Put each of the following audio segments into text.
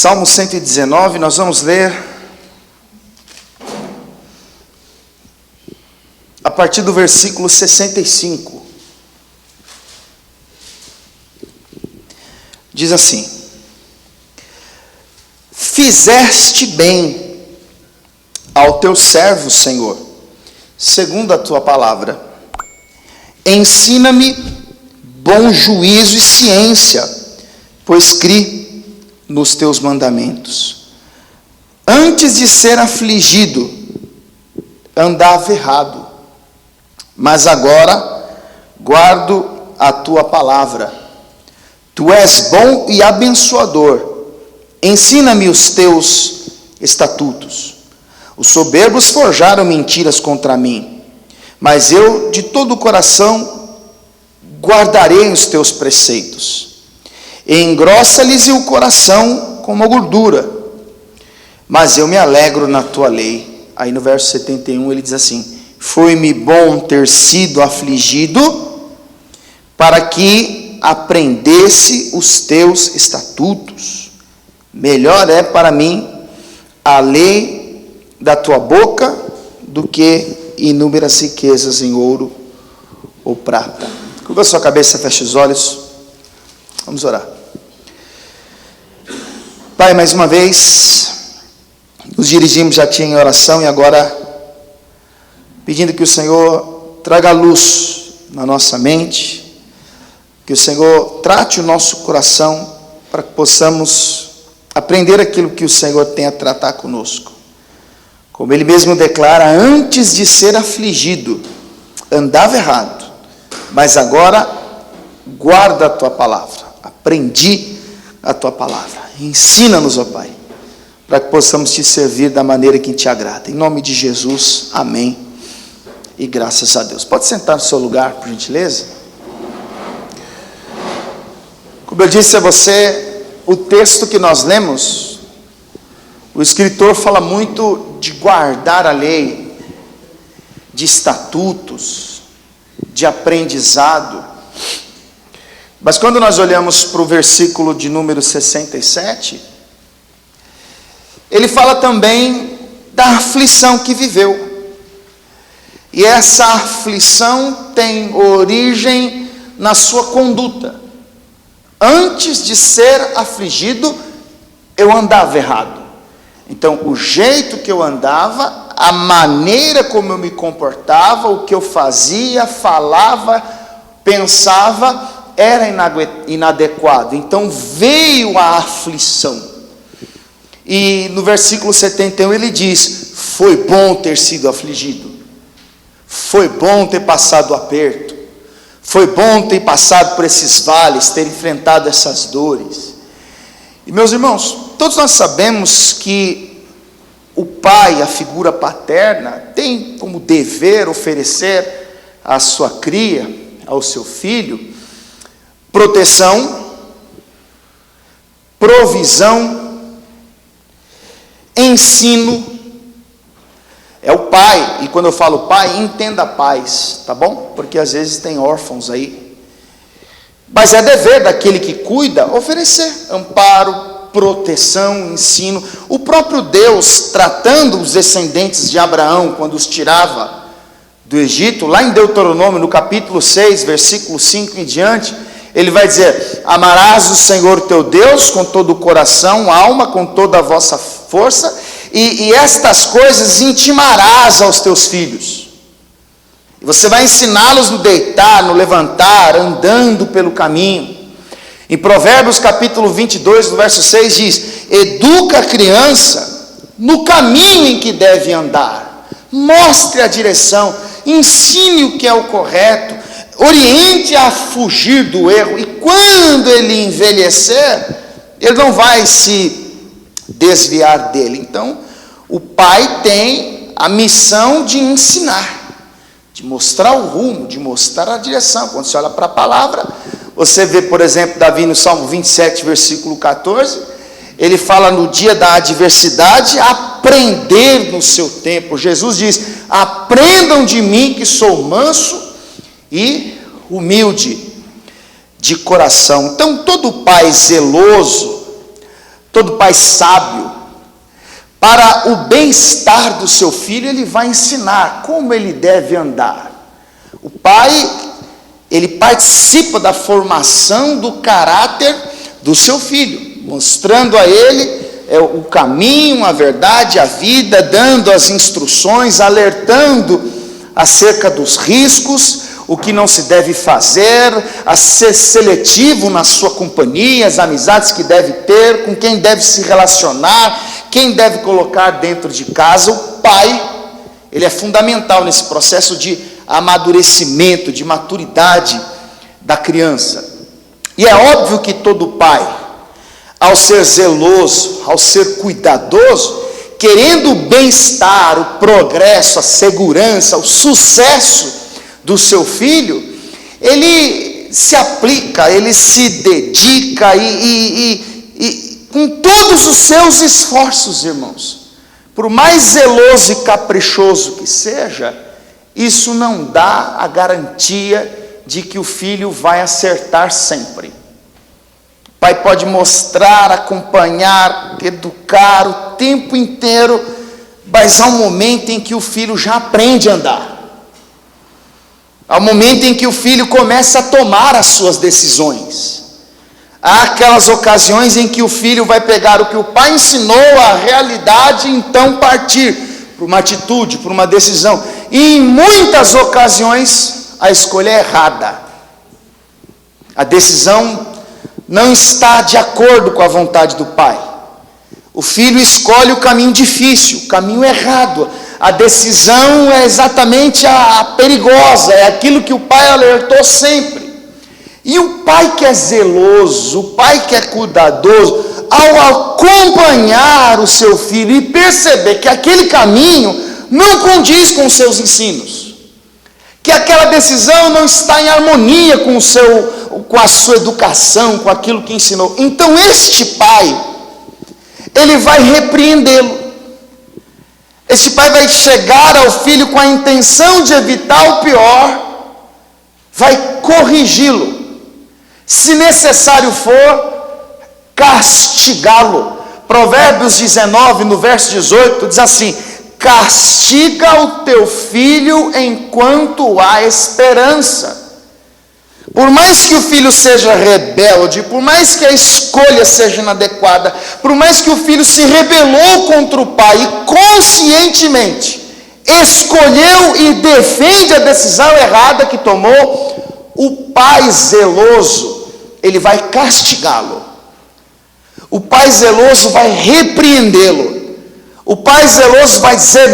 Salmo 119, nós vamos ler a partir do versículo 65. Diz assim: Fizeste bem ao teu servo, Senhor, segundo a tua palavra. Ensina-me bom juízo e ciência, pois criei nos teus mandamentos. Antes de ser afligido, andava errado, mas agora guardo a tua palavra. Tu és bom e abençoador. Ensina-me os teus estatutos. Os soberbos forjaram mentiras contra mim, mas eu de todo o coração guardarei os teus preceitos. Engrossa-lhes o coração como a gordura, mas eu me alegro na tua lei. Aí no verso 71 ele diz assim: foi-me bom ter sido afligido, para que aprendesse os teus estatutos. Melhor é para mim a lei da tua boca do que inúmeras riquezas em ouro ou prata. Curva a sua cabeça, feche os olhos. Vamos orar. Pai, mais uma vez nos dirigimos a Ti em oração e agora pedindo que o Senhor traga luz na nossa mente, que o Senhor trate o nosso coração para que possamos aprender aquilo que o Senhor tem a tratar conosco. Como Ele mesmo declara, antes de ser afligido, andava errado, mas agora guarda a Tua palavra. Aprendi a Tua palavra. Ensina-nos, ó Pai, para que possamos Te servir da maneira que Te agrada. Em nome de Jesus, amém. E graças a Deus. Pode sentar no seu lugar, por gentileza? Como eu disse a você, o texto que nós lemos, o escritor fala muito de guardar a lei, de estatutos, de aprendizado. Mas quando nós olhamos para o versículo de número 67, ele fala também da aflição que viveu. E essa aflição tem origem na sua conduta. Antes de ser afligido, eu andava errado. Então, o jeito que eu andava, a maneira como eu me comportava, o que eu fazia, falava, pensava, era inadequado. Então veio a aflição. E no versículo 71 ele diz: foi bom ter sido afligido, foi bom ter passado o aperto, foi bom ter passado por esses vales, ter enfrentado essas dores. E meus irmãos, todos nós sabemos que o pai, a figura paterna, tem como dever oferecer à sua cria, ao seu filho, proteção, provisão, ensino. É o pai, e quando eu falo pai, entenda pais, tá bom? Porque às vezes tem órfãos aí. Mas é dever daquele que cuida oferecer amparo, proteção, ensino. O próprio Deus, tratando os descendentes de Abraão, quando os tirava do Egito, lá em Deuteronômio, no capítulo 6, versículo 5 em diante, ele vai dizer: amarás o Senhor teu Deus com todo o coração, alma, com toda a vossa força, e estas coisas intimarás aos teus filhos. E você vai ensiná-los no deitar, no levantar, andando pelo caminho. Em Provérbios capítulo 22, no verso 6 diz: educa a criança no caminho em que deve andar, mostre a direção, ensine o que é o correto, oriente a fugir do erro, e quando ele envelhecer, ele não vai se desviar dele. Então, o pai tem a missão de ensinar, de mostrar o rumo, de mostrar a direção. Quando você olha para a palavra, você vê, por exemplo, Davi no Salmo 27, versículo 14, ele fala no dia da adversidade, aprender no seu tempo. Jesus diz: aprendam de mim que sou manso e humilde de coração. Então todo pai zeloso todo pai sábio, para o bem-estar do seu filho, ele vai ensinar como ele deve andar. O pai, ele participa da formação do caráter do seu filho, mostrando a ele o caminho, a verdade, a vida, dando as instruções, alertando acerca dos riscos, o que não se deve fazer, a ser seletivo na sua companhia, as amizades que deve ter, com quem deve se relacionar, quem deve colocar dentro de casa. O pai, ele é fundamental nesse processo de amadurecimento, de maturidade da criança. E é óbvio que todo pai, ao ser zeloso, ao ser cuidadoso, querendo o bem-estar, o progresso, a segurança, o sucesso do seu filho, ele se aplica, ele se dedica e com todos os seus esforços, irmãos, por mais zeloso e caprichoso que seja, isso não dá a garantia de que o filho vai acertar sempre. O pai pode mostrar, acompanhar, educar o tempo inteiro, mas há um momento em que o filho já aprende a andar. Há um momento em que o filho começa a tomar as suas decisões. Há aquelas ocasiões em que o filho vai pegar o que o pai ensinou, a realidade, e então partir para uma atitude, para uma decisão. E em muitas ocasiões a escolha é errada. A decisão não está de acordo com a vontade do pai. O filho escolhe o caminho difícil, o caminho errado. A decisão é exatamente a perigosa, é aquilo que o pai alertou sempre. E o pai que é zeloso, o pai que é cuidadoso, ao acompanhar o seu filho e perceber que aquele caminho não condiz com os seus ensinos, que aquela decisão não está em harmonia com a sua educação, com aquilo que ensinou, então este pai, ele vai repreendê-lo. Este pai vai chegar ao filho com a intenção de evitar o pior, vai corrigi-lo, se necessário for, castigá-lo. Provérbios 19, no verso 18, diz assim: castiga o teu filho enquanto há esperança. Por mais que o filho seja rebelde, por mais que a escolha seja inadequada, por mais que o filho se rebelou contra o pai e conscientemente escolheu e defende a decisão errada que tomou, o pai zeloso, ele vai castigá-lo. O pai zeloso vai repreendê-lo. O pai zeloso vai dizer: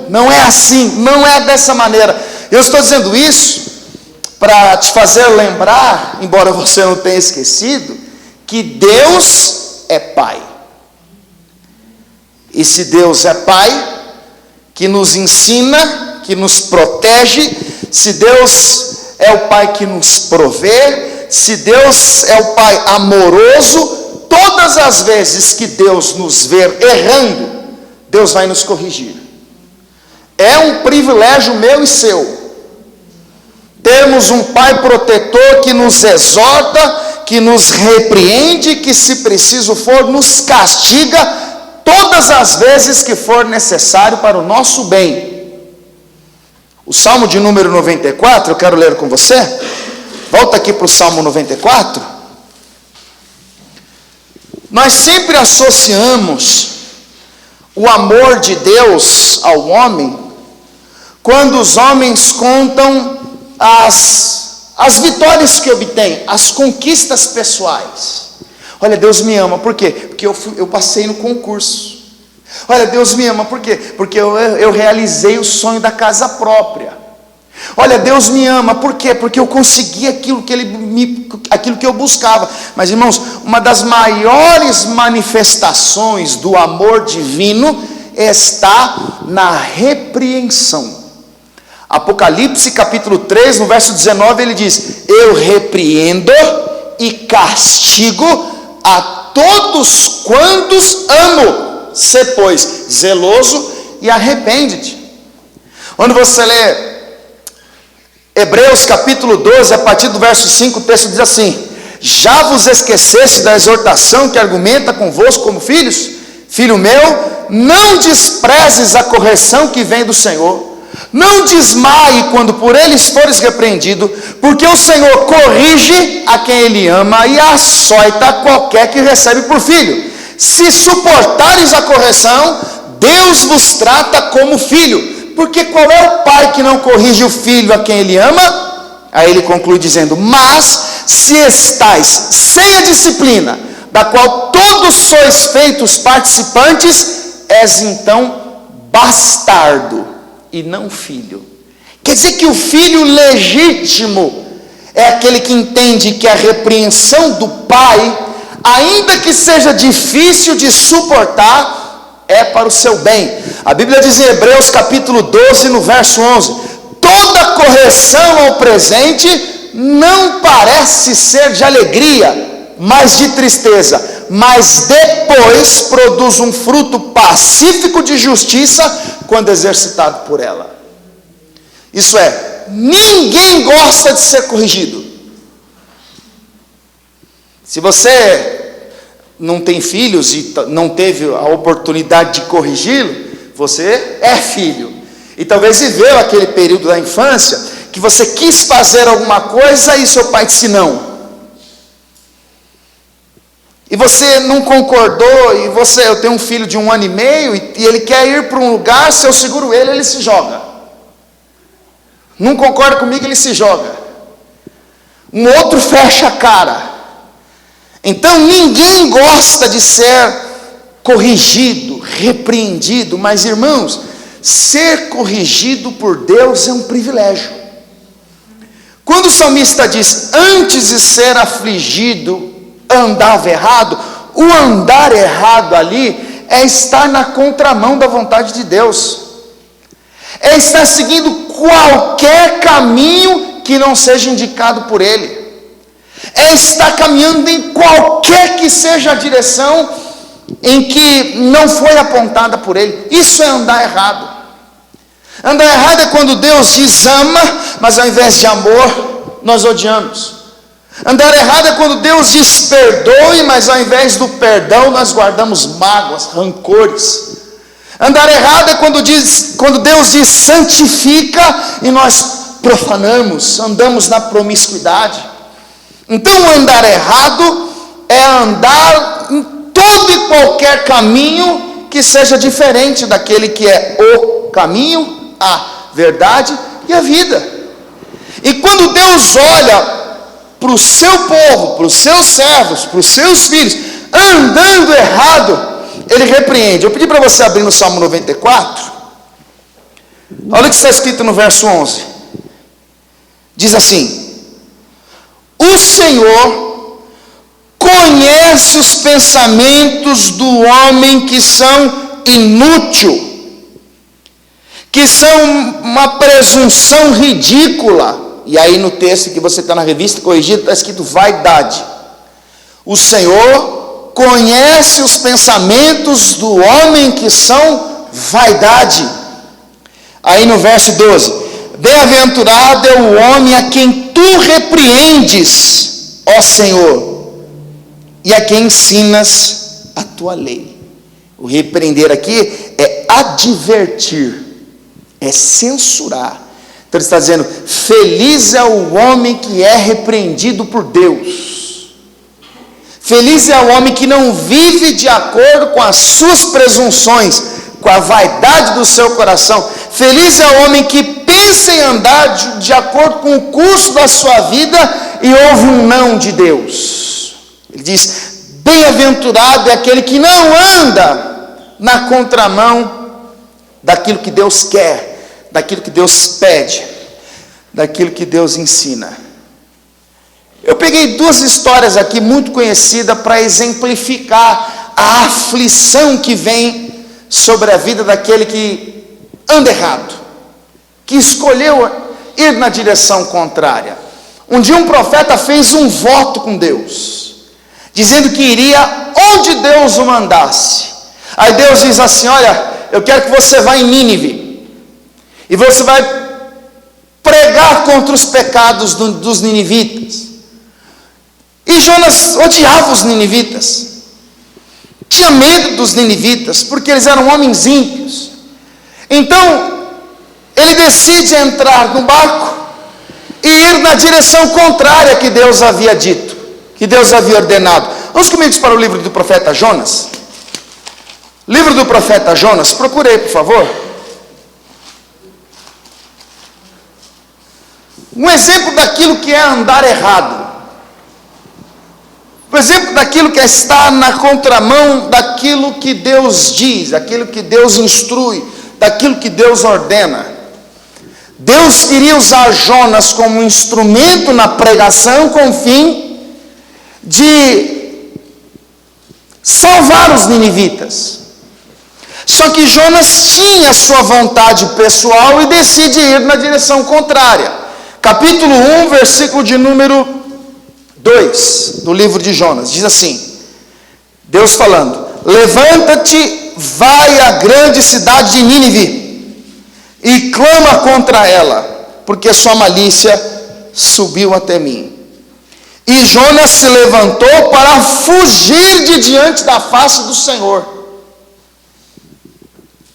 não é assim, não é dessa maneira. Eu estou dizendo isso para te fazer lembrar, embora você não tenha esquecido, que Deus é Pai. E se Deus é Pai, que nos ensina, que nos protege, se Deus é o Pai que nos provê, se Deus é o Pai amoroso, todas as vezes que Deus nos ver errando, Deus vai nos corrigir. É um privilégio meu e seu termos um pai protetor que nos exorta, que nos repreende, que se preciso for, nos castiga todas as vezes que for necessário para o nosso bem. O Salmo de número 94, eu quero ler com você. Volta aqui para o Salmo 94. Nós sempre associamos o amor de Deus ao homem quando os homens contam as vitórias que obtém, as conquistas pessoais. Olha, Deus me ama, por quê? Porque eu passei no concurso. Olha, Deus me ama, por quê? Porque eu realizei o sonho da casa própria. Olha, Deus me ama, por quê? Porque eu consegui aquilo que eu buscava. Mas, irmãos, uma das maiores manifestações do amor divino está na repreensão. Apocalipse capítulo 3, no verso 19, ele diz: eu repreendo e castigo a todos quantos amo. Sê, pois, zeloso e arrepende-te. Quando você lê Hebreus capítulo 12, a partir do verso 5, o texto diz assim: Já vos esqueceste da exortação que argumenta convosco como filhos? Filho meu, não desprezes a correção que vem do Senhor. Não desmaie quando por eles fores repreendido, porque o Senhor corrige a quem Ele ama e açoita qualquer que recebe por filho. Se suportares a correção, Deus vos trata como filho. Porque qual é o pai que não corrige o filho a quem Ele ama? Aí ele conclui dizendo: mas se estais sem a disciplina, da qual todos sois feitos participantes, és então bastardo e não filho. Quer dizer que o filho legítimo é aquele que entende que a repreensão do pai, ainda que seja difícil de suportar, é para o seu bem. A Bíblia diz em Hebreus capítulo 12, no verso 11: toda correção ao presente não parece ser de alegria, mas de tristeza, mas depois produz um fruto pacífico de justiça quando exercitado por ela. Isso é, ninguém gosta de ser corrigido. Se você não tem filhos e não teve a oportunidade de corrigi-lo, você é filho. E talvez viveu aquele período da infância que você quis fazer alguma coisa e seu pai disse não. E você não concordou, e eu tenho um filho de 1 ano e meio, e ele quer ir para um lugar, se eu seguro ele se joga. Não concorda comigo, ele se joga. Um outro fecha a cara. Então ninguém gosta de ser corrigido, repreendido, mas irmãos, ser corrigido por Deus é um privilégio. Quando o salmista diz, antes de ser afligido, andava errado, o andar errado ali é estar na contramão da vontade de Deus, é estar seguindo qualquer caminho que não seja indicado por Ele, é estar caminhando em qualquer que seja a direção em que não foi apontada por Ele. Isso é andar errado. Andar errado é quando Deus diz ama, mas ao invés de amor, nós odiamos. Andar errado é quando Deus diz perdoe, mas ao invés do perdão nós guardamos mágoas, rancores. Andar errado é quando Deus diz santifica e nós profanamos, andamos na promiscuidade. Então andar errado é andar em todo e qualquer caminho que seja diferente daquele que é o caminho, a verdade e a vida. E quando Deus olha para o seu povo, para os seus servos, para os seus filhos, andando errado, Ele repreende. Eu pedi para você abrir no Salmo 94, olha o que está escrito no verso 11, diz assim: o Senhor conhece os pensamentos do homem que são inútil, que são uma presunção ridícula. E aí no texto que você está na revista corrigida, está escrito vaidade. O Senhor conhece os pensamentos do homem que são vaidade. Aí no verso 12: bem-aventurado é o homem a quem tu repreendes, ó Senhor, e a quem ensinas a tua lei. O repreender aqui é advertir, é censurar. Então ele está dizendo, feliz é o homem que é repreendido por Deus. Feliz é o homem que não vive de acordo com as suas presunções, com a vaidade do seu coração. Feliz é o homem que pensa em andar de acordo com o curso da sua vida e ouve um não de Deus. Ele diz, bem-aventurado é aquele que não anda na contramão daquilo que Deus quer, daquilo que Deus pede, daquilo que Deus ensina. Eu peguei 2 histórias aqui muito conhecidas para exemplificar a aflição que vem sobre a vida daquele que anda errado, que escolheu ir na direção contrária. Um dia um profeta fez um voto com Deus, dizendo que iria onde Deus o mandasse. Aí Deus diz assim, olha, eu quero que você vá em Nínive, e você vai pregar contra os pecados dos ninivitas. E Jonas odiava os ninivitas, tinha medo dos ninivitas, porque eles eram homens ímpios. Então, ele decide entrar no barco e ir na direção contrária que Deus havia dito, que Deus havia ordenado. Vamos comigo para o livro do profeta Jonas. Livro do profeta Jonas, procure aí, por favor. Um exemplo daquilo que é andar errado. Um exemplo daquilo que é estar na contramão daquilo que Deus diz, daquilo que Deus instrui, daquilo que Deus ordena. Deus queria usar Jonas como instrumento na pregação com o fim de salvar os ninivitas. Só que Jonas tinha sua vontade pessoal e decide ir na direção contrária. Capítulo 1, versículo de número 2 do livro de Jonas, diz assim, Deus falando: levanta-te, vai à grande cidade de Nínive e clama contra ela, porque sua malícia subiu até mim. E Jonas se levantou para fugir de diante da face do Senhor.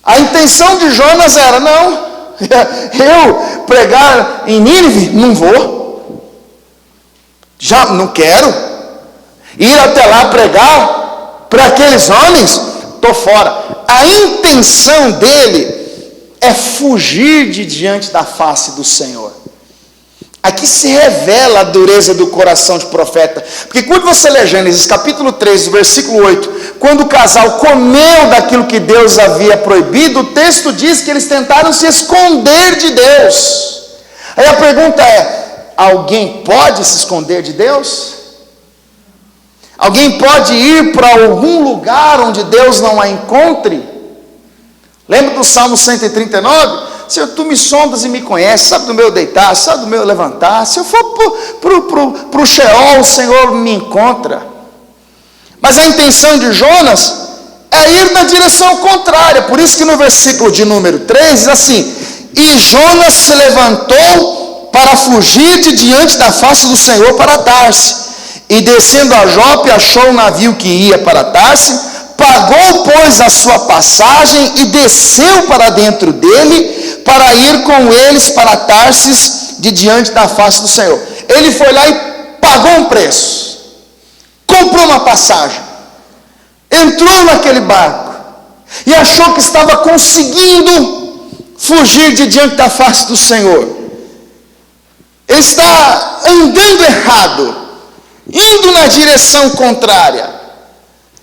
A intenção de Jonas era: não, eu pregar em Nínive, não vou, já não quero, ir até lá pregar para aqueles homens, estou fora. A intenção dele é fugir de diante da face do Senhor. Aqui se revela a dureza do coração de profeta, porque quando você lê Gênesis capítulo 3, versículo 8, quando o casal comeu daquilo que Deus havia proibido, o texto diz que eles tentaram se esconder de Deus. Aí a pergunta é: alguém pode se esconder de Deus? Alguém pode ir para algum lugar onde Deus não a encontre? Lembra do Salmo 139? Senhor, tu me sondas e me conheces, sabe do meu deitar, sabe do meu levantar. Se eu for para o Sheol, o Senhor me encontra. Mas a intenção de Jonas é ir na direção contrária. Por isso que no versículo de número 3 diz assim: e Jonas se levantou para fugir de diante da face do Senhor para Tarse, e descendo a Jope achou um navio que ia para Tarse, pagou, pois, a sua passagem e desceu para dentro dele, para ir com eles para Tarsis, de diante da face do Senhor. Ele foi lá e pagou um preço, comprou uma passagem, entrou naquele barco, e achou que estava conseguindo fugir de diante da face do Senhor. Ele está andando errado, indo na direção contrária.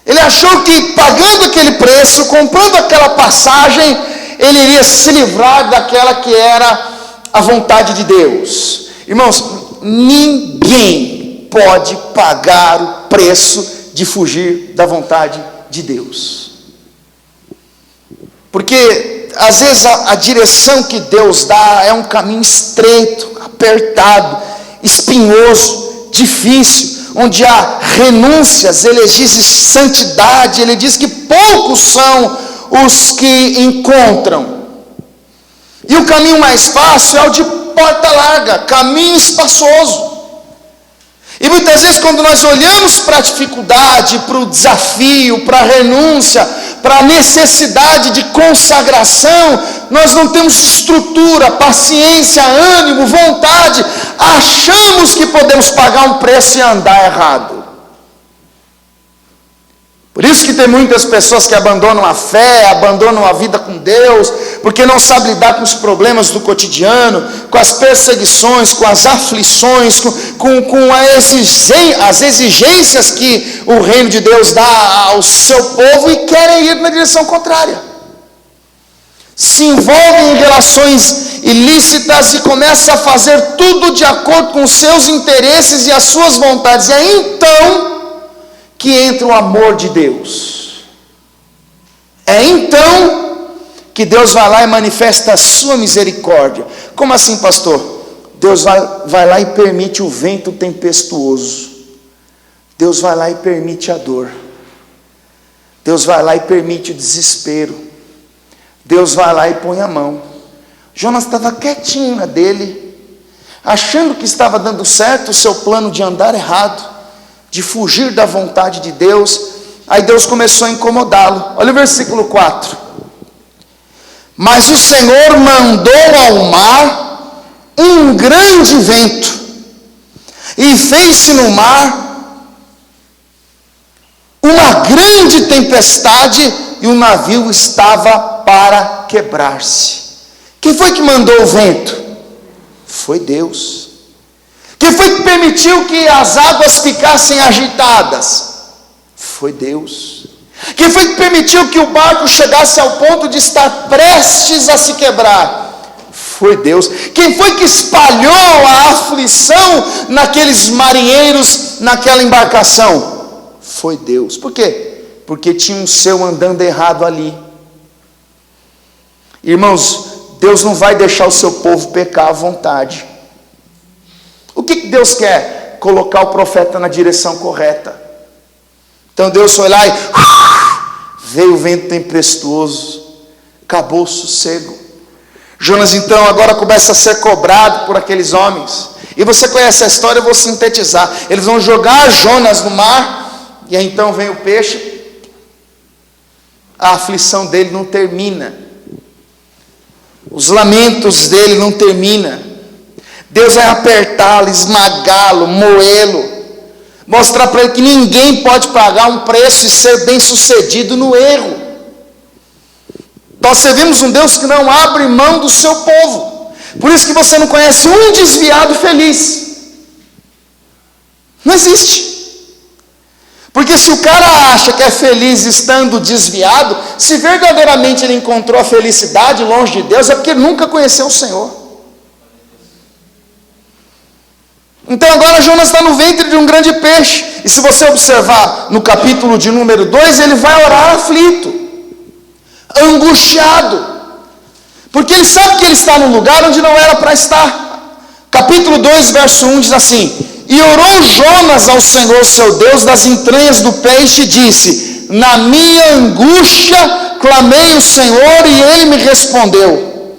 Ele achou que pagando aquele preço, comprando aquela passagem, ele iria se livrar daquela que era a vontade de Deus. Irmãos, ninguém pode pagar o preço de fugir da vontade de Deus. Porque às vezes a direção que Deus dá é um caminho estreito, apertado, espinhoso, difícil, onde há renúncias. Ele diz santidade, ele diz que poucos são os que encontram. E o caminho mais fácil é o de porta larga, caminho espaçoso. E muitas vezes quando nós olhamos para a dificuldade, para o desafio, para a renúncia, para a necessidade de consagração, nós não temos estrutura, paciência, ânimo, vontade, achamos que podemos pagar um preço e andar errado. Por isso que tem muitas pessoas que abandonam a fé, abandonam a vida com Deus, porque não sabem lidar com os problemas do cotidiano, com as perseguições, com as aflições, com as exigências que o reino de Deus dá ao seu povo, e querem ir na direção contrária. Se envolvem em relações ilícitas e começam a fazer tudo de acordo com os seus interesses e as suas vontades. E é então que entra o amor de Deus. É então que Deus vai lá e manifesta a sua misericórdia. Como assim, pastor? Deus vai lá e permite o vento tempestuoso. Deus vai lá e permite a dor. Deus vai lá e permite o desespero. Deus vai lá e põe a mão. Jonas estava quietinho na dele, achando que estava dando certo o seu plano de andar errado. de fugir da vontade de Deus. Aí Deus começou a incomodá-lo. Olha o versículo 4. Mas o Senhor mandou ao mar um grande vento, e fez-se no mar uma grande tempestade, e o navio estava para quebrar-se. Quem foi que mandou o vento? Foi Deus. Quem foi que permitiu que as águas ficassem agitadas? Foi Deus. Quem foi que permitiu que o barco chegasse ao ponto de estar prestes a se quebrar? Foi Deus. Quem foi que espalhou a aflição naqueles marinheiros, naquela embarcação? Foi Deus. Por quê? Porque tinha um seu andando errado ali. Irmãos, Deus não vai deixar o seu povo pecar à vontade. O que Deus quer? Colocar o profeta na direção correta. Então Deus foi lá e veio o vento tempestuoso, acabou o sossego. Jonas então agora começa a ser cobrado por aqueles homens. E você conhece a história, eu vou sintetizar. Eles vão jogar Jonas no mar, e aí então vem o peixe. A aflição dele não termina. Os lamentos dele não terminam. Deus vai apertá-lo, esmagá-lo, moê-lo, mostrar para ele que ninguém pode pagar um preço e ser bem sucedido no erro. Nós servimos um Deus que não abre mão do seu povo. Por isso que você não conhece um desviado feliz. Não existe. Porque se o cara acha que é feliz estando desviado, se verdadeiramente ele encontrou a felicidade longe de Deus, é porque ele nunca conheceu o Senhor. Então agora Jonas está no ventre de um grande peixe. E se você observar no capítulo de número 2, ele vai orar aflito, angustiado, porque ele sabe que ele está num lugar onde não era para estar. Capítulo 2, verso 1 diz assim: e orou Jonas ao Senhor seu Deus das entranhas do peixe, e disse: na minha angústia clamei o Senhor, e ele me respondeu.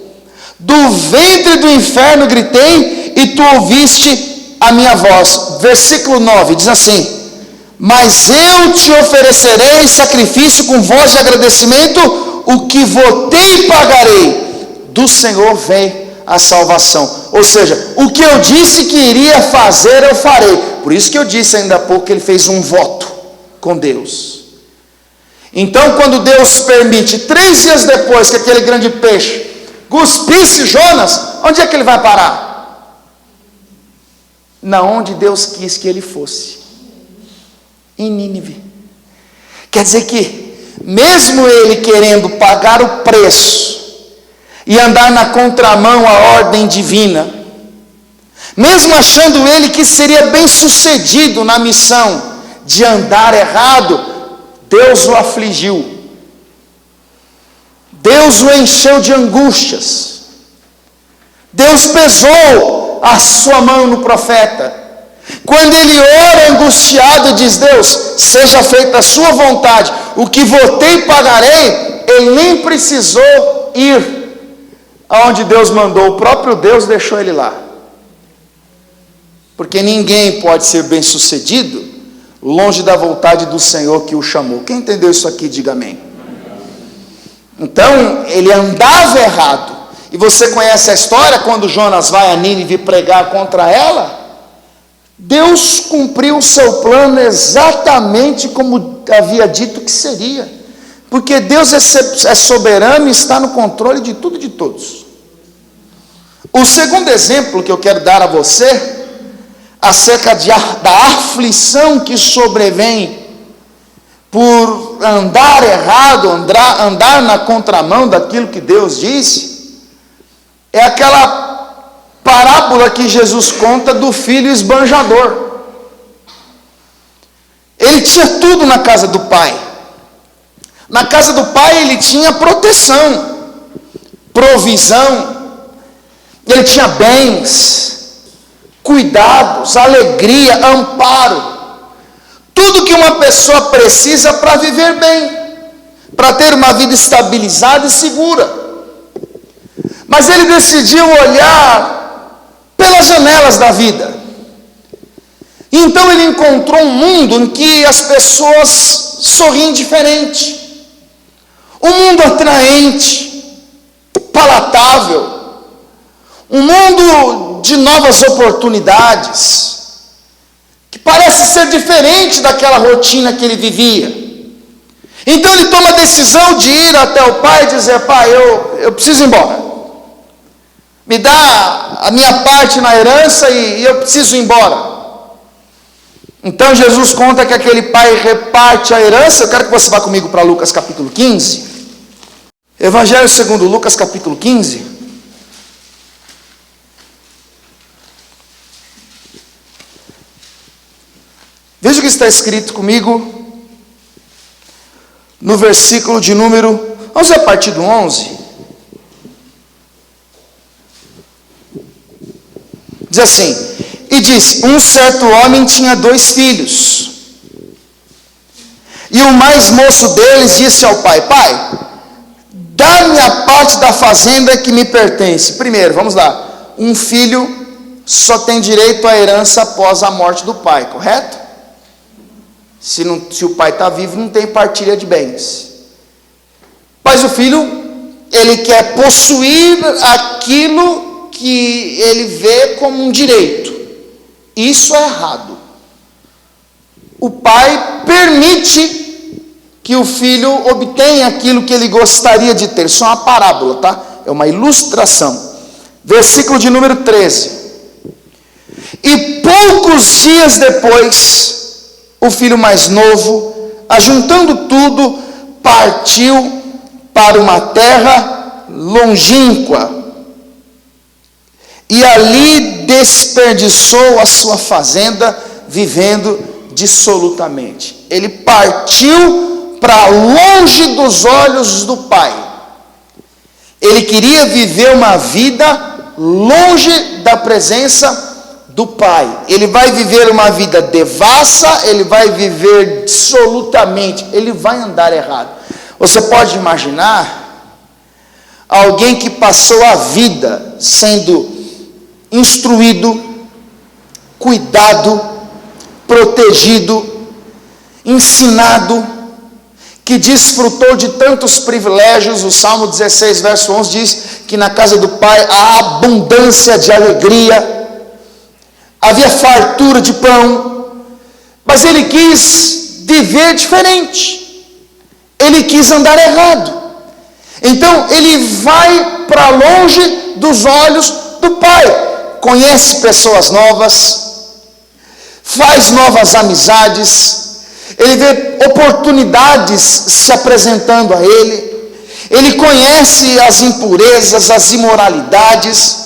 Do ventre do inferno gritei, e tu ouviste a minha voz. Versículo 9 diz assim: mas eu te oferecerei sacrifício com voz de agradecimento, o que votei pagarei, do Senhor vem a salvação. Ou seja, o que eu disse que iria fazer, eu farei. Por isso que eu disse ainda há pouco que ele fez um voto com Deus. Então quando Deus permite, 3 dias depois que aquele grande peixe cuspisse Jonas, onde é que ele vai parar? Na onde Deus quis que ele fosse, em Nínive. Quer dizer que mesmo ele querendo pagar o preço e andar na contramão à ordem divina, mesmo achando ele que seria bem sucedido na missão de andar errado, Deus o afligiu, Deus o encheu de angústias, Deus pesou a sua mão no profeta. Quando ele ora angustiado, diz: Deus, seja feita a sua vontade, o que votei pagarei. Ele nem precisou ir aonde Deus mandou, o próprio Deus deixou ele lá. Porque ninguém pode ser bem sucedido longe da vontade do Senhor que o chamou. Quem entendeu isso aqui, diga amém. Então ele andava errado. E você conhece a história, quando Jonas vai a Nínive pregar contra ela? Deus cumpriu o seu plano exatamente como havia dito que seria. Porque Deus é soberano e está no controle de tudo e de todos. O segundo exemplo que eu quero dar a você, acerca da aflição que sobrevém por andar errado, andar na contramão daquilo que Deus disse, é aquela parábola que Jesus conta do filho esbanjador. Ele tinha tudo na casa do pai. Na casa do pai ele tinha proteção, provisão, ele tinha bens, cuidados, alegria, amparo, tudo que uma pessoa precisa para viver bem, para ter uma vida estabilizada e segura. Mas ele decidiu olhar pelas janelas da vida. Então ele encontrou um mundo em que as pessoas sorriem diferente, um mundo atraente, palatável, um mundo de novas oportunidades, que parece ser diferente daquela rotina que ele vivia. Então ele toma a decisão de ir até o pai e dizer: pai, eu preciso ir embora, me dá a minha parte na herança e eu preciso ir embora. Então Jesus conta que aquele pai reparte a herança. Eu quero que você vá comigo para Lucas capítulo 15. Evangelho segundo Lucas capítulo 15. Veja o que está escrito comigo no versículo de número, vamos ver a partir do 11. Diz assim: e disse: um certo homem tinha 2 filhos, e o mais moço deles disse ao pai: pai, dá-me a parte da fazenda que me pertence. Primeiro, vamos lá, um filho só tem direito à herança após a morte do pai, correto? Se o pai está vivo, não tem partilha de bens. Mas o filho, ele quer possuir aquilo que ele vê como um direito. Isso é errado. O pai permite que o filho obtenha aquilo que ele gostaria de ter. Isso é uma parábola, tá? É uma ilustração. Versículo de número 13. E poucos dias depois, o filho mais novo, ajuntando tudo, partiu para uma terra longínqua, e ali desperdiçou a sua fazenda, vivendo dissolutamente. Ele partiu para longe dos olhos do pai. Ele queria viver uma vida longe da presença do pai. Ele vai viver uma vida devassa, ele vai viver dissolutamente, ele vai andar errado. Você pode imaginar alguém que passou a vida sendo instruído, cuidado, protegido, ensinado, que desfrutou de tantos privilégios. O Salmo 16, verso 11 diz que na casa do pai há abundância de alegria, havia fartura de pão, mas ele quis viver diferente, ele quis andar errado. Então ele vai para longe dos olhos do pai, conhece pessoas novas, faz novas amizades, ele vê oportunidades se apresentando a ele conhece as impurezas, as imoralidades.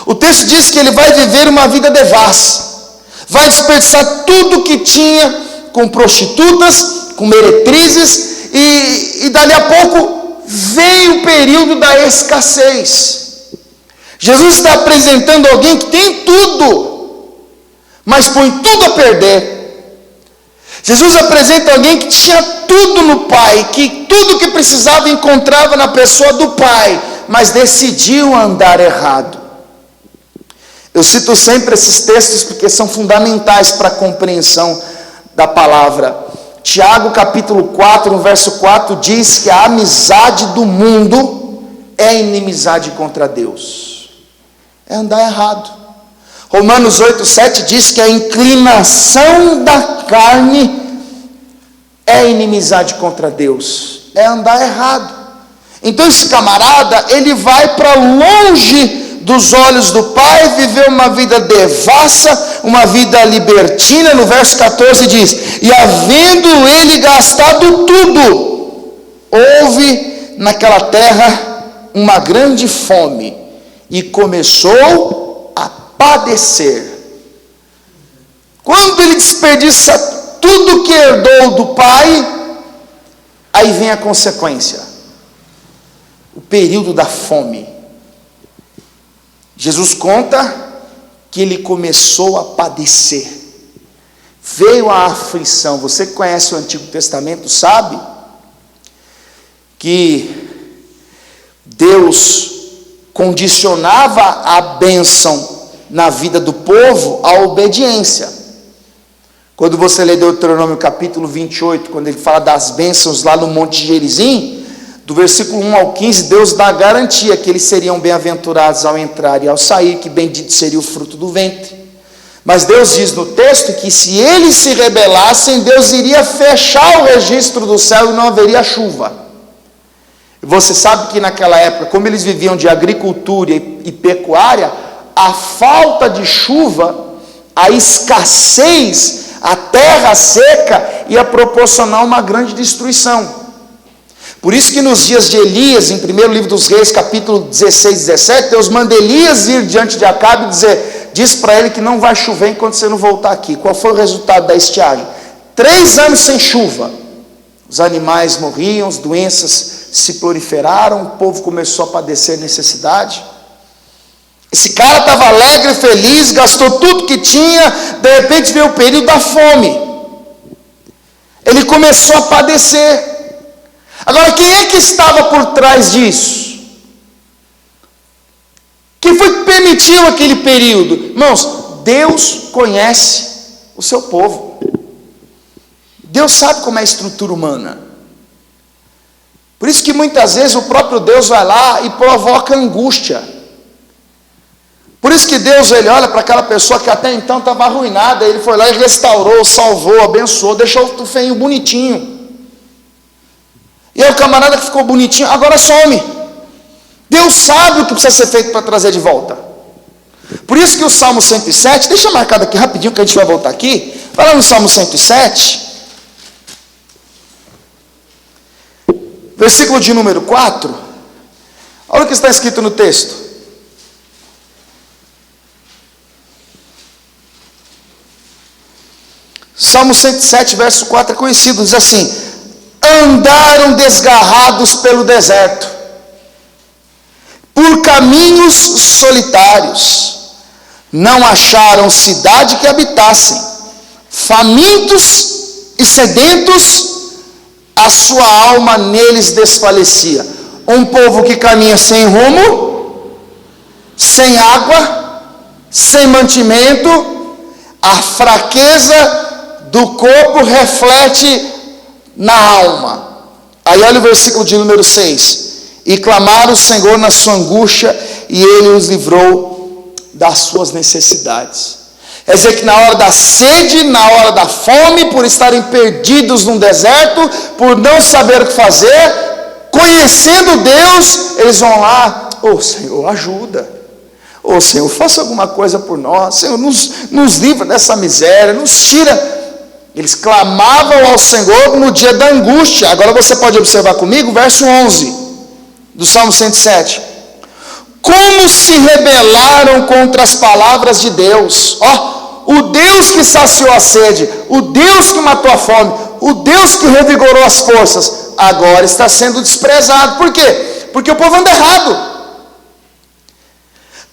O texto diz que ele vai viver uma vida devassa, vai desperdiçar tudo que tinha com prostitutas, com meretrizes, e dali a pouco veio o período da escassez. Jesus está apresentando alguém que tem tudo, mas põe tudo a perder. Jesus apresenta alguém que tinha tudo no Pai, que tudo que precisava encontrava na pessoa do Pai, mas decidiu andar errado. Eu cito sempre esses textos porque são fundamentais para a compreensão da palavra. Tiago capítulo 4, no verso 4, diz que a amizade do mundo é inimizade contra Deus. É andar errado. Romanos 8, 7 diz que a inclinação da carne é inimizade contra Deus. É andar errado. Então esse camarada, ele vai para longe dos olhos do Pai, viver uma vida devassa, uma vida libertina. No verso 14 diz: e havendo ele gastado tudo, houve naquela terra uma grande fome, e começou a padecer. Quando ele desperdiça tudo que herdou do pai, aí vem a consequência, o período da fome. Jesus conta que ele começou a padecer, veio a aflição. Você que conhece o Antigo Testamento sabe que Deus condicionava a bênção na vida do povo à obediência. Quando você lê Deuteronômio capítulo 28, quando ele fala das bênçãos lá no Monte Gerizim, do versículo 1 ao 15, Deus dá a garantia que eles seriam bem-aventurados ao entrar e ao sair, que bendito seria o fruto do ventre. Mas Deus diz no texto que se eles se rebelassem, Deus iria fechar o registro do céu e não haveria chuva. Você sabe que naquela época, como eles viviam de agricultura e pecuária, a falta de chuva, a escassez, a terra seca ia proporcionar uma grande destruição. Por isso que nos dias de Elias, em 1º livro dos Reis, capítulo 16, 17, Deus manda Elias ir diante de Acabe e diz para ele que não vai chover enquanto você não voltar aqui. Qual foi o resultado da estiagem? 3 anos sem chuva. Os animais morriam, as doenças se proliferaram, o povo começou a padecer necessidade. Esse cara estava alegre, feliz, gastou tudo que tinha, de repente veio o período da fome. Ele começou a padecer. Agora, quem é que estava por trás disso? Quem foi que permitiu aquele período? Irmãos, Deus conhece o seu povo. Deus sabe como é a estrutura humana. Por isso que muitas vezes o próprio Deus vai lá e provoca angústia. Por isso que Deus, ele olha para aquela pessoa que até então estava arruinada, ele foi lá e restaurou, salvou, abençoou, deixou o feinho bonitinho. E aí o camarada que ficou bonitinho, agora some. Deus sabe o que precisa ser feito para trazer de volta. Por isso que o Salmo 107, deixa marcado aqui rapidinho que a gente vai voltar aqui. Vai lá no Salmo 107. Versículo de número 4. Olha o que está escrito no texto. Salmo 107, verso 4 é conhecido, diz assim: andaram desgarrados pelo deserto, por caminhos solitários, não acharam cidade que habitassem, famintos e sedentos, a sua alma neles desfalecia. Um povo que caminha sem rumo, sem água, sem mantimento, a fraqueza do corpo reflete na alma. Aí olha o versículo de número 6. E clamaram o Senhor na sua angústia, e Ele os livrou das suas necessidades. Quer dizer que na hora da sede, na hora da fome, por estarem perdidos num deserto, por não saber o que fazer, conhecendo Deus, eles vão lá: ô Senhor, ajuda. Ô Senhor, faça alguma coisa por nós. Senhor, nos livra dessa miséria, nos tira. Eles clamavam ao Senhor no dia da angústia. Agora você pode observar comigo o verso 11 do Salmo 107. Como se rebelaram contra as palavras de Deus. O Deus que saciou a sede, o Deus que matou a fome, o Deus que revigorou as forças, agora está sendo desprezado. Por quê? Porque o povo anda errado.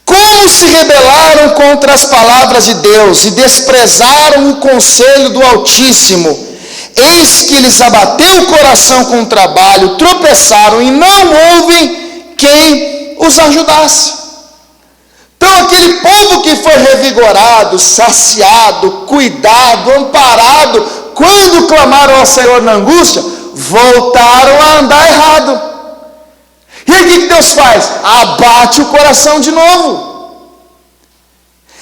Como se rebelaram contra as palavras de Deus e desprezaram o conselho do Altíssimo. Eis que lhes abateu o coração com o trabalho, tropeçaram e não houve quem os ajudasse. Então aquele povo que foi revigorado, saciado, cuidado, amparado, quando clamaram ao Senhor na angústia, voltaram a andar errado. E aí o que Deus faz? Abate o coração de novo.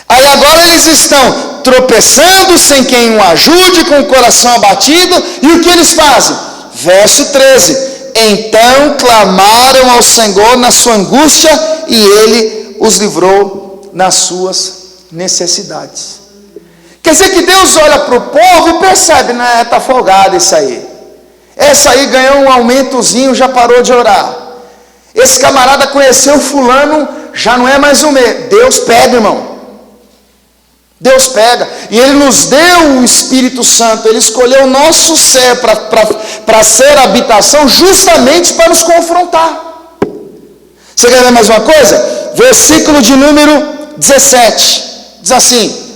Aí agora eles estão tropeçando, sem quem o ajude, com o coração abatido. E o que eles fazem? Verso 13. Então clamaram ao Senhor na sua angústia, e Ele os livrou nas suas necessidades. Quer dizer que Deus olha para o povo e percebe: né, está folgado esse aí. Esse aí ganhou um aumentozinho, já parou de orar. Esse camarada conheceu fulano, já não é mais um mês. Deus pega, irmão. Deus pega. E Ele nos deu o Espírito Santo. Ele escolheu o nosso ser para ser habitação, justamente para nos confrontar. Você quer ver mais uma coisa? Versículo de número 17. Diz assim: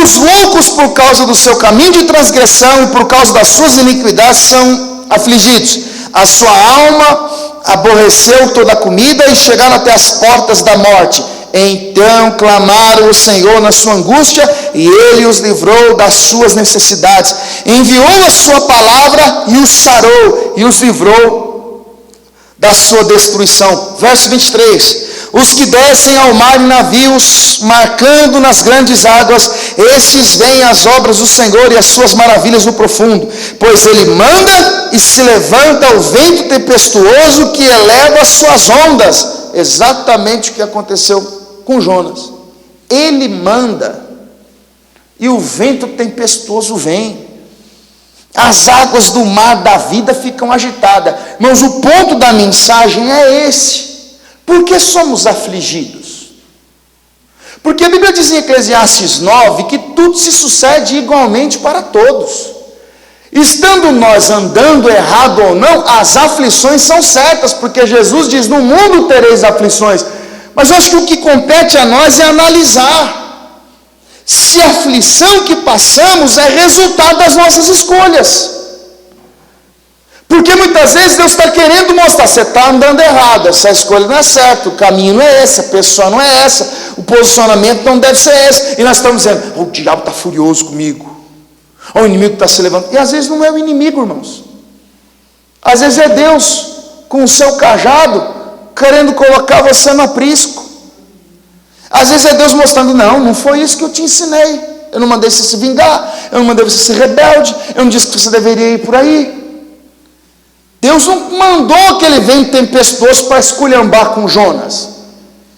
os loucos por causa do seu caminho de transgressão e por causa das suas iniquidades são afligidos. A sua alma aborreceu toda a comida e chegaram até as portas da morte. Então clamaram o Senhor na sua angústia, e Ele os livrou das suas necessidades. Enviou a sua palavra e os sarou, e os livrou da sua destruição. Verso 23. Os que descem ao mar em navios, marcando nas grandes águas, estes veem as obras do Senhor e as suas maravilhas no profundo. Pois Ele manda e se levanta o vento tempestuoso que eleva as suas ondas. Exatamente o que aconteceu com Jonas. Ele manda e o vento tempestuoso vem. As águas do mar da vida ficam agitadas. Mas o ponto da mensagem é esse. Por que somos afligidos? Porque a Bíblia diz em Eclesiastes 9 que tudo se sucede igualmente para todos. Estando nós andando errado ou não, as aflições são certas, porque Jesus diz: no mundo tereis aflições. Mas eu acho que o que compete a nós é analisar se a aflição que passamos é resultado das nossas escolhas. Porque muitas vezes Deus está querendo mostrar: você está andando errado, essa escolha não é certa, o caminho não é esse, a pessoa não é essa, o posicionamento não deve ser esse. E nós estamos dizendo: o diabo está furioso comigo, o inimigo está se levantando. E às vezes não é o inimigo, irmãos. Às vezes é Deus com o seu cajado querendo colocar você no aprisco. Às vezes é Deus mostrando: não foi isso que eu te ensinei. Eu não mandei você se vingar, eu não mandei você ser rebelde, eu não disse que você deveria ir por aí. Deus não mandou aquele vento tempestuoso para esculhambar com Jonas,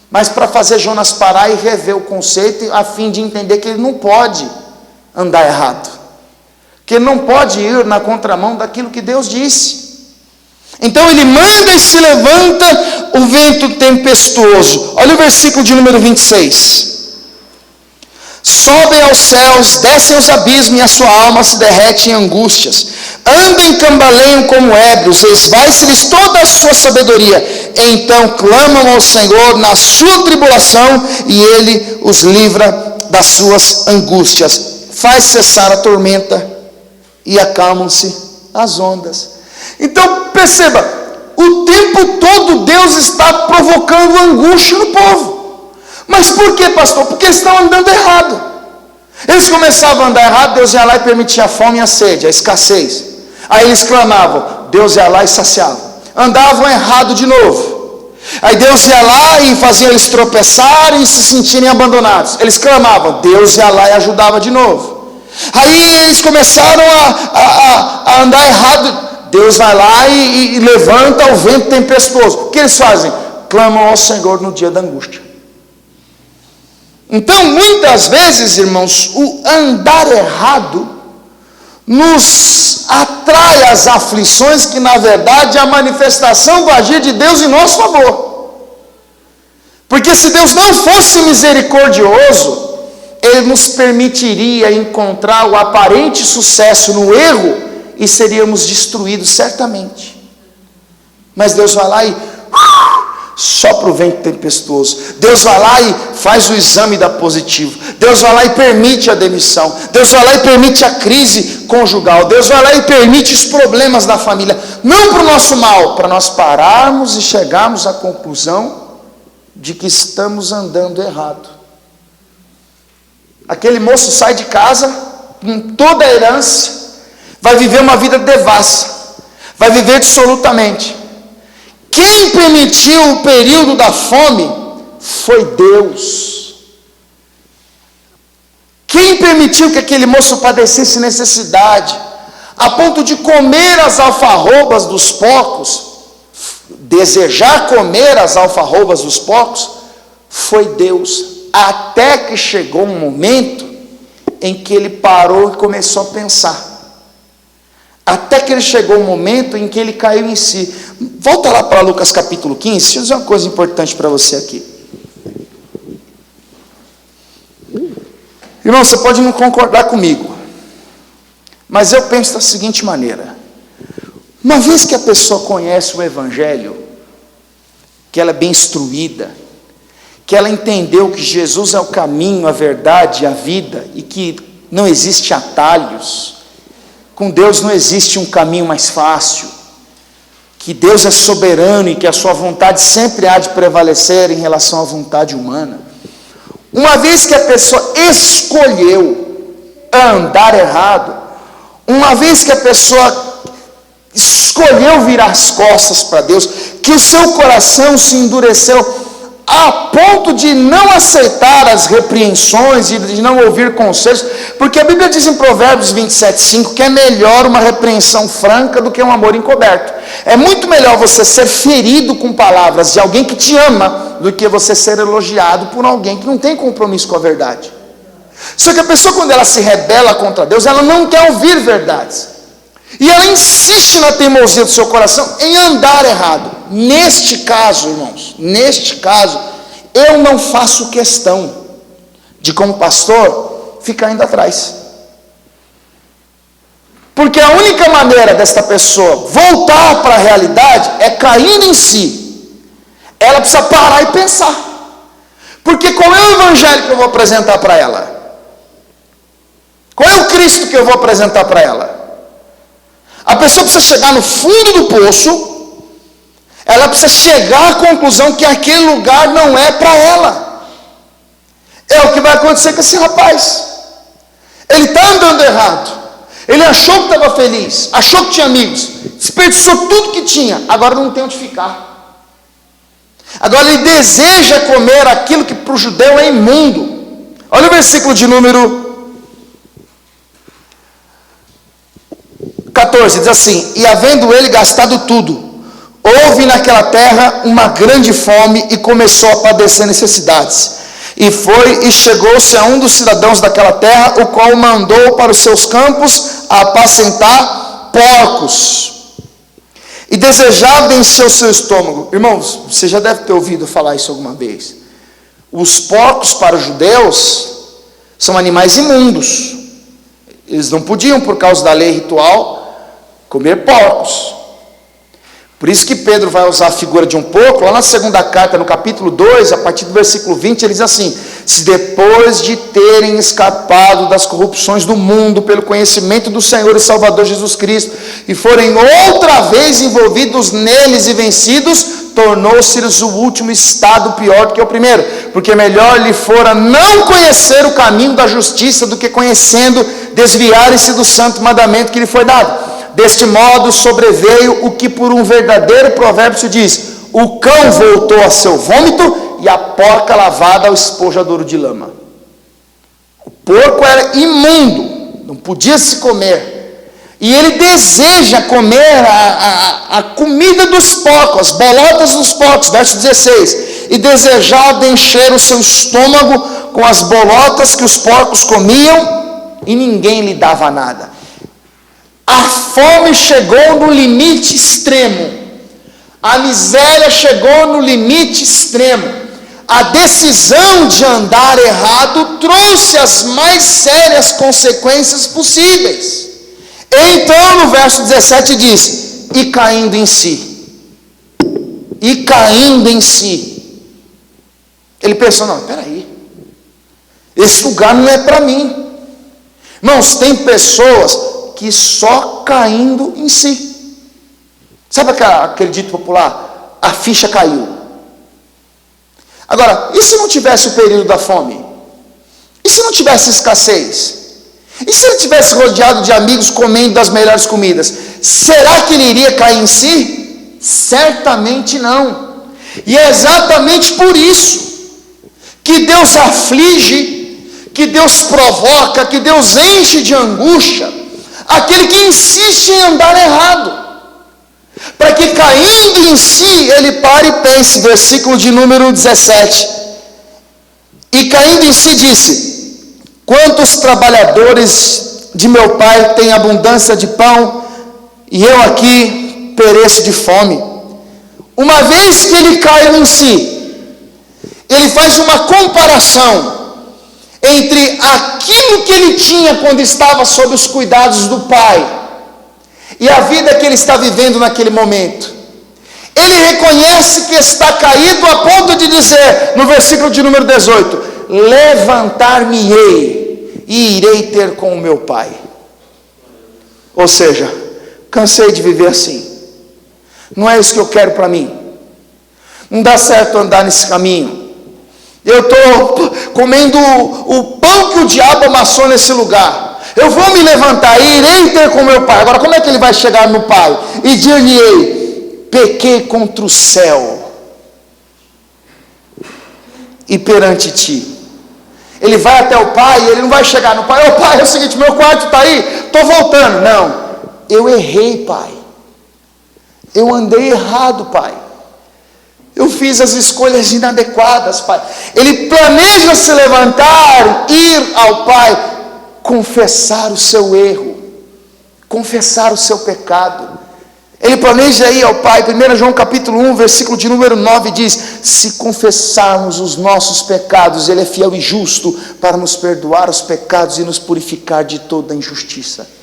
mas para fazer Jonas parar e rever o conceito, a fim de entender que ele não pode andar errado, que ele não pode ir na contramão daquilo que Deus disse. Então ele manda e se levanta o vento tempestuoso. Olha o versículo de número 26. Sobem aos céus, descem os abismos, e a sua alma se derrete em angústias. Andam em cambaleiam como ébrios, esvai-se-lhes toda a sua sabedoria. Então clamam ao Senhor na sua tribulação, e Ele os livra das suas angústias. Faz cessar a tormenta, e acalmam-se as ondas. Então perceba, o tempo todo Deus está provocando angústia no povo. Mas por que, pastor? Porque eles estão andando errado. Eles começavam a andar errado, Deus ia lá e permitia a fome e a sede, a escassez. Aí eles clamavam, Deus ia lá e saciava. Andavam errado de novo. Aí Deus ia lá e fazia eles tropeçarem e se sentirem abandonados. Eles clamavam, Deus ia lá e ajudava de novo. Aí eles começaram a andar errado. Deus vai lá e levanta o vento tempestuoso. O que eles fazem? Clamam ao Senhor no dia da angústia. Então, muitas vezes, irmãos, o andar errado nos atrai às aflições, que na verdade é a manifestação do agir de Deus em nosso favor. Porque se Deus não fosse misericordioso, Ele nos permitiria encontrar o aparente sucesso no erro e seríamos destruídos certamente. Mas Deus vai lá e sopra o vento tempestuoso. Deus vai lá e faz o exame da positivo. Deus vai lá e permite a demissão. Deus vai lá e permite a crise conjugal. Deus vai lá e permite os problemas da família. Não para o nosso mal, para nós pararmos e chegarmos à conclusão de que estamos andando errado. Aquele moço sai de casa com toda a herança, vai viver uma vida devassa, vai viver dissolutamente. Quem permitiu o período da fome foi Deus. Quem permitiu que aquele moço padecesse necessidade, a ponto de comer as alfarrobas dos porcos, desejar comer as alfarrobas dos porcos, foi Deus. Até que chegou um momento em que ele parou e começou a pensar. Até que ele chegou um momento em que ele caiu em si. Volta lá para Lucas capítulo 15, deixa eu dizer uma coisa importante para você aqui. Irmão, você pode não concordar comigo, mas eu penso da seguinte maneira: uma vez que a pessoa conhece o Evangelho, que ela é bem instruída, que ela entendeu que Jesus é o caminho, a verdade e a vida, e que não existe atalhos, com Deus não existe um caminho mais fácil, que Deus é soberano e que a sua vontade sempre há de prevalecer em relação à vontade humana. Uma vez que a pessoa escolheu andar errado, uma vez que a pessoa escolheu virar as costas para Deus, que o seu coração se endureceu a ponto de não aceitar as repreensões e de não ouvir conselhos, porque a Bíblia diz em Provérbios 27:5 que é melhor uma repreensão franca do que um amor encoberto. É muito melhor você ser ferido com palavras de alguém que te ama do que você ser elogiado por alguém que não tem compromisso com a verdade. Só que a pessoa, quando ela se rebela contra Deus, ela não quer ouvir verdades, e ela insiste na teimosia do seu coração em andar errado. Neste caso, irmãos, eu não faço questão de, como pastor, ficar indo atrás, porque a única maneira desta pessoa voltar para a realidade é caindo em si. Ela precisa parar e pensar, porque qual é o evangelho que eu vou apresentar para ela? Qual é o Cristo que eu vou apresentar para ela? A pessoa precisa chegar no fundo do poço, ela precisa chegar à conclusão que aquele lugar não é para ela. É o que vai acontecer com esse rapaz. Ele está andando errado, ele achou que estava feliz, achou que tinha amigos, desperdiçou tudo que tinha, agora não tem onde ficar. Agora ele deseja comer aquilo que para o judeu é imundo. Olha o versículo de número 14, diz assim: e havendo ele gastado tudo, houve naquela terra uma grande fome e começou a padecer necessidades. E foi e chegou-se a um dos cidadãos daquela terra, o qual mandou para os seus campos a apacentar porcos. E desejava encher o seu estômago. Irmãos, você já deve ter ouvido falar isso alguma vez. Os porcos para os judeus são animais imundos. Eles não podiam, por causa da lei ritual, comer porcos. Por isso que Pedro vai usar a figura de um porco, lá na segunda carta, no capítulo 2, a partir do versículo 20, ele diz assim: se depois de terem escapado das corrupções do mundo, pelo conhecimento do Senhor e Salvador Jesus Cristo, e forem outra vez envolvidos neles e vencidos, tornou-se-lhes o último estado pior do que o primeiro, porque melhor lhe fora não conhecer o caminho da justiça, do que conhecendo, desviarem-se do santo mandamento que lhe foi dado. Deste modo sobreveio o que por um verdadeiro provérbio se diz: o cão voltou a seu vômito e a porca lavada ao espojadouro de lama. O porco era imundo, não podia se comer, e ele deseja comer a comida dos porcos, as bolotas dos porcos, verso 16, e desejava encher o seu estômago com as bolotas que os porcos comiam, e ninguém lhe dava nada. A fome chegou no limite extremo, a miséria chegou no limite extremo, a decisão de andar errado trouxe as mais sérias consequências possíveis. Então no verso 17 diz: e caindo em si, ele pensou: não, peraí, esse lugar não é para mim. Irmãos, tem pessoas que só caindo em si. Sabe aquele dito popular? A ficha caiu. Agora, e se não tivesse o período da fome? E se não tivesse escassez? E se ele tivesse rodeado de amigos comendo das melhores comidas? Será que ele iria cair em si? Certamente não. E é exatamente por isso que Deus aflige, que Deus provoca, que Deus enche de angústia aquele que insiste em andar errado, para que caindo em si, ele pare e pense. Versículo de número 17, e caindo em si disse: quantos trabalhadores de meu pai têm abundância de pão, e eu aqui pereço de fome. Uma vez que ele caiu em si, ele faz uma comparação entre aquilo que ele tinha quando estava sob os cuidados do pai e a vida que ele está vivendo naquele momento. Ele reconhece que está caído a ponto de dizer, no versículo de número 18: levantar-me-ei e irei ter com o meu pai. Ou seja, cansei de viver assim, não é isso que eu quero para mim, não dá certo andar nesse caminho, Eu estou comendo o pão que o diabo amassou nesse lugar. Eu vou me levantar e irei ter com meu pai. Agora, como é que ele vai chegar no pai? E dir-lhe-ei: pequei contra o céu e perante ti. Ele vai até o pai e ele não vai chegar no pai: ô pai, é o seguinte, meu quarto está aí, estou voltando. Não, eu errei, pai. Eu andei errado, pai. Eu fiz as escolhas inadequadas, pai. Ele planeja se levantar, ir ao pai, confessar o seu erro, confessar o seu pecado. Ele planeja ir ao pai. 1 João capítulo 1, versículo de número 9 diz: se confessarmos os nossos pecados, ele é fiel e justo para nos perdoar os pecados e nos purificar de toda injustiça.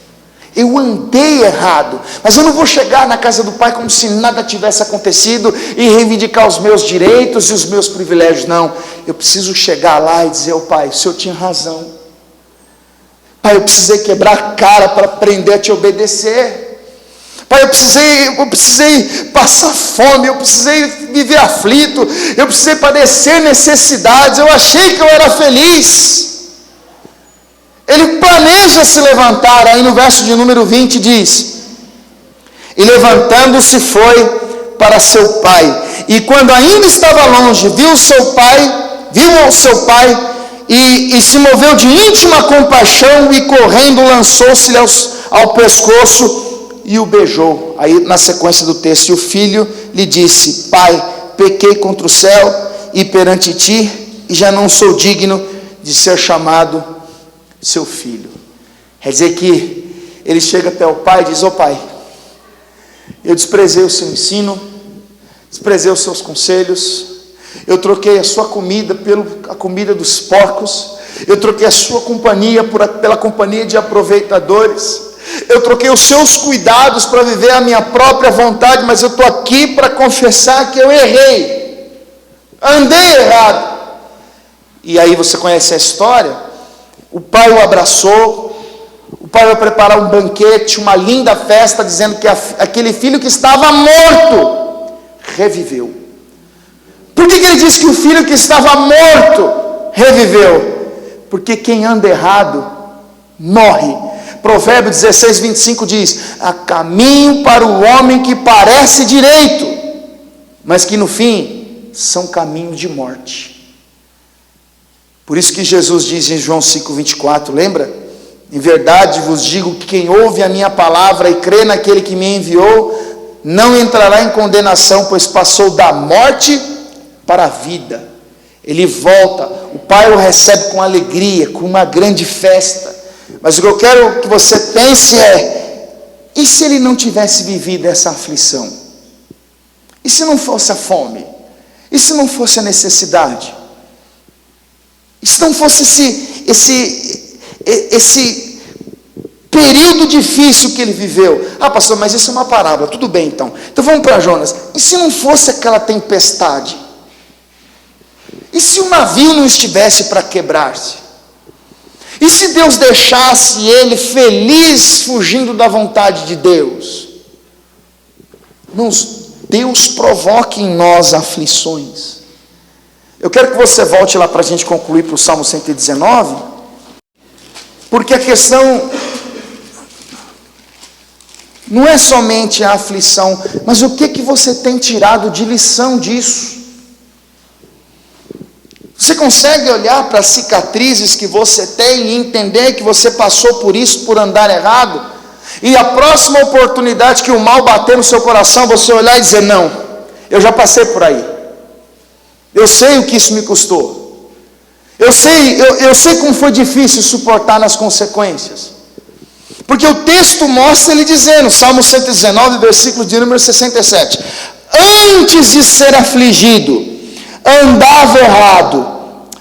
Eu andei errado, mas eu não vou chegar na casa do pai como se nada tivesse acontecido e reivindicar os meus direitos e os meus privilégios. Não, eu preciso chegar lá e dizer: ô pai, o senhor tinha razão. Pai, eu precisei quebrar a cara para aprender a te obedecer. Pai, eu precisei passar fome, eu precisei viver aflito, eu precisei padecer necessidades, eu achei que eu era feliz. Ele planeja se levantar. Aí no verso de número 20 diz: e levantando-se foi para seu pai, e quando ainda estava longe, viu ao seu pai, e se moveu de íntima compaixão, e correndo lançou-se-lhe ao pescoço e o beijou. Aí na sequência do texto: e o filho lhe disse: pai, pequei contra o céu e perante ti, e já não sou digno de ser chamado seu filho. Quer dizer que ele chega até o pai e diz: ô pai, eu desprezei o seu ensino, desprezei os seus conselhos, eu troquei a sua comida pela comida dos porcos, eu troquei a sua companhia pela companhia de aproveitadores, eu troquei os seus cuidados para viver a minha própria vontade, mas eu estou aqui para confessar que eu errei, andei errado. E aí você conhece a história. O pai o abraçou, o pai vai preparar um banquete, uma linda festa, dizendo que aquele filho que estava morto reviveu. Por que ele diz que o filho que estava morto reviveu? Porque quem anda errado morre. Provérbios 16, 25 diz: há caminho para o homem que parece direito, mas que no fim são caminhos de morte. Por isso que Jesus diz em João 5,24, lembra? Em verdade vos digo que quem ouve a minha palavra e crê naquele que me enviou, não entrará em condenação, pois passou da morte para a vida. Ele volta, o pai o recebe com alegria, com uma grande festa. Mas o que eu quero que você pense é: e se ele não tivesse vivido essa aflição? E se não fosse a fome? E se não fosse a necessidade? E se não fosse esse período difícil que ele viveu? Ah, pastor, mas isso é uma parábola. Tudo bem, então. Então vamos para Jonas. E se não fosse aquela tempestade? E se o navio não estivesse para quebrar-se? E se Deus deixasse ele feliz fugindo da vontade de Deus? Deus provoca em nós aflições. Eu quero que você volte lá para a gente concluir para o Salmo 119, porque a questão não é somente a aflição, mas o que você tem tirado de lição disso? Você consegue olhar para as cicatrizes que você tem e entender que você passou por isso, por andar errado? E a próxima oportunidade que o mal bater no seu coração, você olhar e dizer: não, eu já passei por aí. Eu sei o que isso me custou. Eu sei como foi difícil suportar nas consequências. Porque o texto mostra ele dizendo, Salmo 119, versículo de número 67. Antes de ser afligido, andava errado,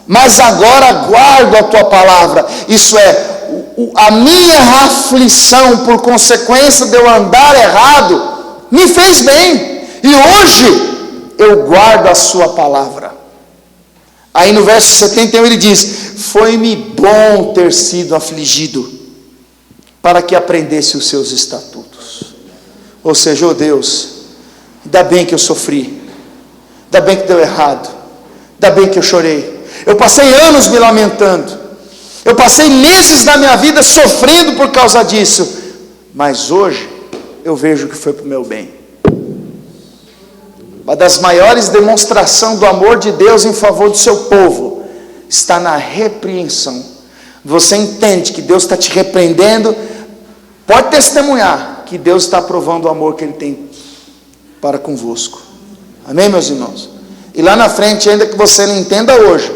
mas agora guardo a tua palavra. Isso é, a minha aflição por consequência de eu andar errado, me fez bem. E hoje eu guardo a sua palavra. Aí no verso 71 ele diz: foi-me bom ter sido afligido, para que aprendesse os seus estatutos. Ou seja, oh Deus, ainda bem que eu sofri, ainda bem que deu errado, ainda bem que eu chorei, Eu passei anos me lamentando. Eu passei meses da minha vida sofrendo por causa disso. Mas hoje eu vejo que foi para o meu bem. Uma das maiores demonstrações do amor de Deus em favor do seu povo está na repreensão. Você entende que Deus está te repreendendo, pode testemunhar que Deus está provando o amor que Ele tem para convosco. Amém, meus irmãos? E lá na frente, ainda que você não entenda hoje,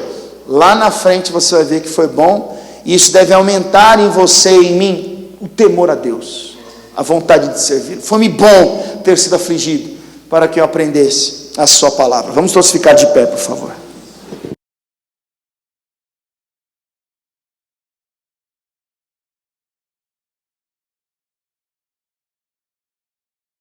lá na frente você vai ver que foi bom, e isso deve aumentar em você e em mim o temor a Deus, a vontade de servir. Foi-me bom ter sido afligido, para que eu aprendesse a sua palavra. Vamos todos ficar de pé, por favor.